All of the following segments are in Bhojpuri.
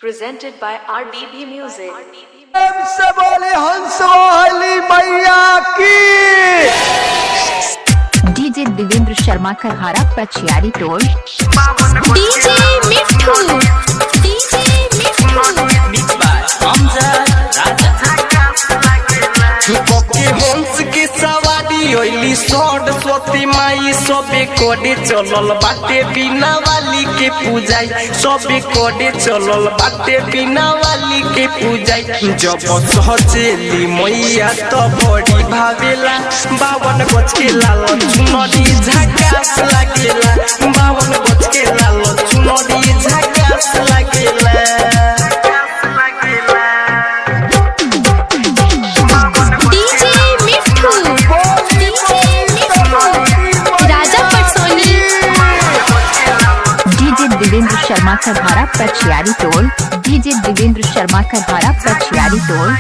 Presented by RDB Music. से बोले हंस वाली मैया की। डीजे देवेंद्र शर्मा करहारा पचियारी टोल। डीजे मिठू हंस की सवारी ओइली सरस्वती माई सबे कोडे चलल बाटे बिना वाली के पूजाई सबे कोडे चलल बाटे बिना वाली के पूजाई जब सहजेली मैया तो बड़ी भावेला 52 गज के लाल चुनरी झकास लागेला 52 गज के लाल चुनरी झकास लागेला। देवेंद्र शर्मा करहारा पचियारी टोल। डीजे देवेंद्र शर्मा करहारा पचियारी टोल।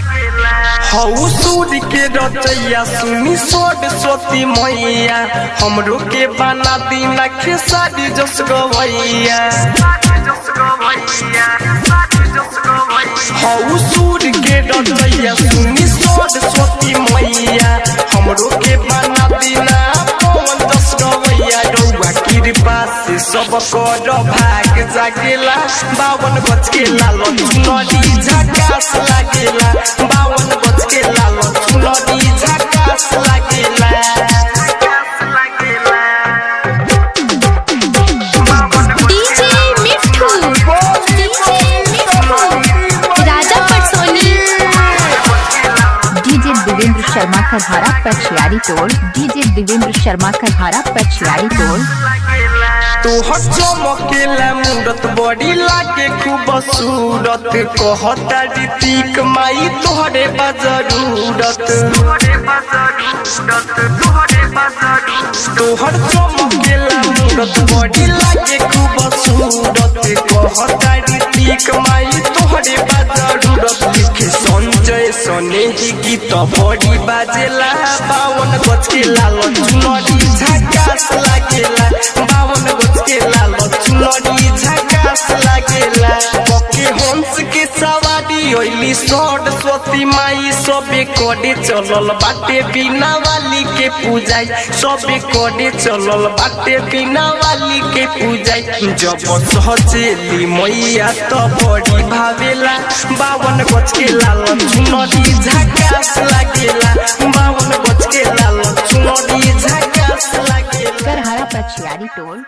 हऊ सूर्य के रचैया सुनी सरस्वती मैया हमरो के बना दीना खेसारी जस गवैया। हऊ सूर्य के रचैया सुनी सरस्वती मैया हमरो के बना दीना पवन जस गवैया। रउआ कृपा से सब कर भाग जागेला 52 गज के लाल चुनरी झकास लागेला 52 गज के लाल चुनरी झकास लागेला। डीजे मिठू राजा पटसोनी। डीजे देवेंद्र शर्मा करहारा पचियारी टोल। डीजे देवेंद्र शर्मा करहारा पचियारी टोल। तोहर चमकेला मुंडत बड़ी लागे खूब सूरत कहता ऋतिक माई तोहरे बजरूरत। तोहर चमकेला मुंडत बड़ी लागे खूब सूरत कहता ऋतिक माई तोहरे बजरूरत। लिखे संजय सने ही गीत बड़ी बाजेला 52 गज के लाल चुनरी झकास लागेला 52 गज के लाल चुनरी झकास लागेला। पके हंस के सवारी ओइली सरस्वती माई सबे कोडे चलल बाटे बिना वाली के पूजाई सबे कोडे चलल बाटे बिना वाली के पूजाई जब सहजेली मैया तो बड़ी भावेला 52 गज के लाल चुनरी झकास लागेला 52 गज के लाल चुनरी झकास लागेला। करहारा पचियारी टोल।